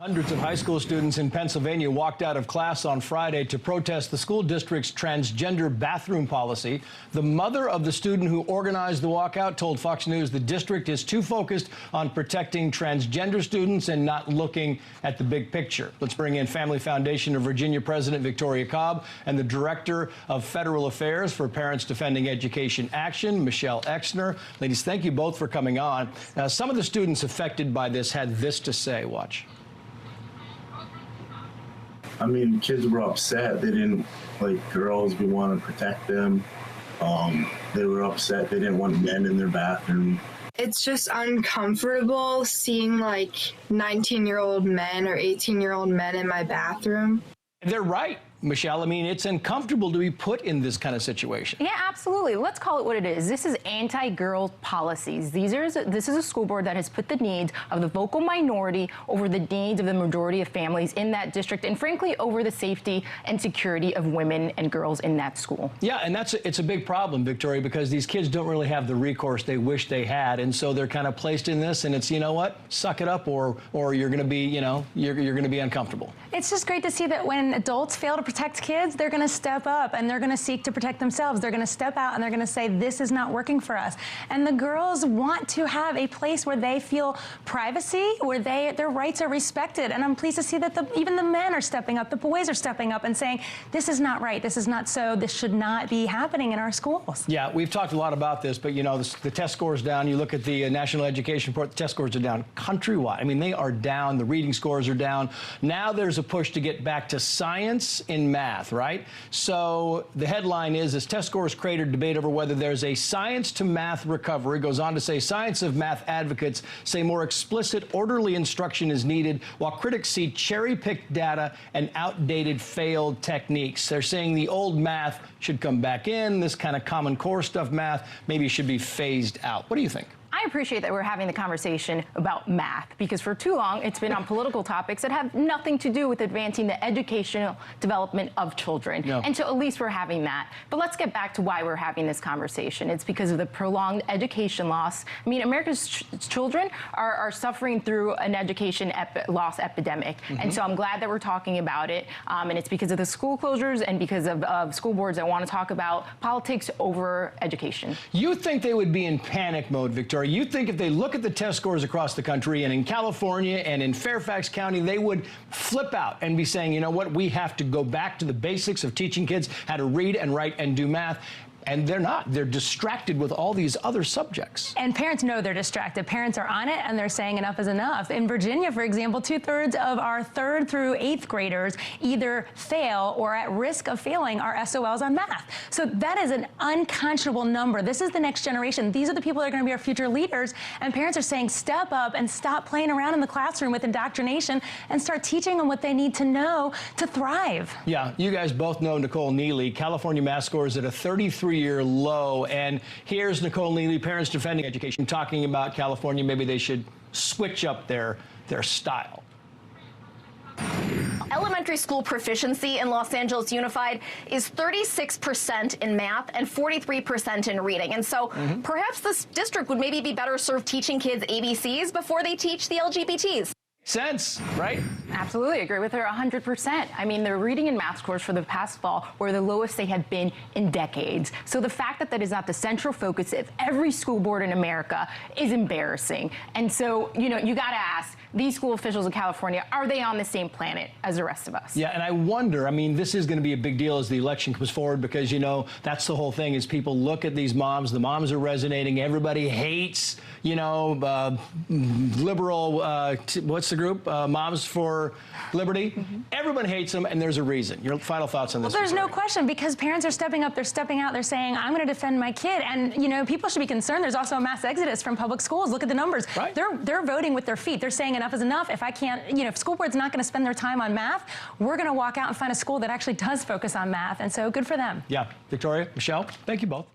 Hundreds of high school students in Pennsylvania walked out of class on Friday to protest the school district's transgender bathroom policy. The mother of the student who organized the walkout told Fox News the district is too focused on protecting transgender students and not looking at the big picture. Let's bring in Family Foundation of Virginia President Victoria Cobb and the Director of Federal Affairs for Parents Defending Education Action, Michele Exner. Ladies, thank you both for coming on. Some of the students affected by this had this to say. Watch. I mean, kids were upset. They didn't like girls. We want to protect them. They were upset. They didn't want men in their bathroom. It's just uncomfortable seeing like 19-year-old men or 18-year-old men in my bathroom. They're right, Michele. I mean, it's uncomfortable to be put in this kind of situation. Yeah, absolutely. Let's call it what it is. This is anti-girl policies. This is a school board that has put the needs of the vocal minority over the needs of the majority of families in that district, and frankly, over the safety and security of women and girls in that school. Yeah, and it's a big problem, Victoria, because these kids don't really have the recourse they wish they had, and so they're kind of placed in this, and it's, you know what, suck it up, or you're going to be, you know, you're going to be uncomfortable. It's just great to see that when adults fail to protect kids, they're going to step up and they're going to seek to protect themselves. They're going to step out and they're going to say, this is not working for us. And the girls want to have a place where they feel privacy, where their rights are respected. And I'm pleased to see that even the men are stepping up, the boys are stepping up and saying, this is not right, this is not so, this should not be happening in our schools. Yeah, we've talked a lot about this, but you know, the test scores down. You look at the National Education Report, the test scores are down countrywide. I mean, they are down, the reading scores are down. Now there's a push to get back to science in math, right? So the headline is, as test scores cratered debate over whether there's a science to math recovery. It goes on to say science of math advocates say more explicit, orderly instruction is needed, while critics see cherry-picked data and outdated failed techniques. They're saying the old math should come back in. This kind of Common Core stuff math maybe should be phased out. What do you think? I appreciate that we're having the conversation about math, because for too long it's been on political topics that have nothing to do with advancing the educational development of children. No. And so at least we're having that. But let's get back to why we're having this conversation. It's because of the prolonged education loss. I mean, America's children are suffering through an education loss epidemic. Mm-hmm. And so I'm glad that we're talking about it. And it's because of the school closures and because of school boards that want to talk about politics over education. You think they would be in panic mode, Victoria? You think if they look at the test scores across the country and in California and in Fairfax County, they would flip out and be saying, you know what, we have to go back to the basics of teaching kids how to read and write and do math. And they're not. They're distracted with all these other subjects. And parents know they're distracted. Parents are on it, and they're saying enough is enough. In Virginia, for example, 2/3 of our 3rd through 8th graders either fail or at risk of failing our SOLs on math. So that is an unconscionable number. This is the next generation. These are the people that are going to be our future leaders. And parents are saying, step up and stop playing around in the classroom with indoctrination and start teaching them what they need to know to thrive. Yeah, you guys both know Nicole Neely. California math scores at a 33-year low. And here's Nicole Neely, Parents Defending Education, talking about California. Maybe they should switch up their style. Elementary school proficiency in Los Angeles Unified is 36% in math and 43% in reading. And so perhaps this district would maybe be better served teaching kids ABCs before they teach the LGBTs. Sense, right? Absolutely, agree with her 100%. I mean, the reading and math scores for the past fall were the lowest they have been in decades. So the fact that that is not the central focus of every school board in America is embarrassing. And so, you know, you got to ask, these school officials in California, are they on the same planet as the rest of us? Yeah, and I wonder, I mean, this is going to be a big deal as the election comes forward, because, you know, that's the whole thing, is people look at these moms, the moms are resonating, everybody hates, you know, liberal, what's the group? Moms for Liberty. Everyone hates them, and there's a reason. Your final thoughts on this? Well, there's no question, because parents are stepping up, they're stepping out, they're saying, I'm going to defend my kid. And, you know, people should be concerned. There's also a mass exodus from public schools. Look at the numbers. Right. They're voting with their feet. They're saying enough is enough. If I can't, you know, if school board's not going to spend their time on math, we're going to walk out and find a school that actually does focus on math. And so good for them. Yeah. Victoria, Michele, thank you both.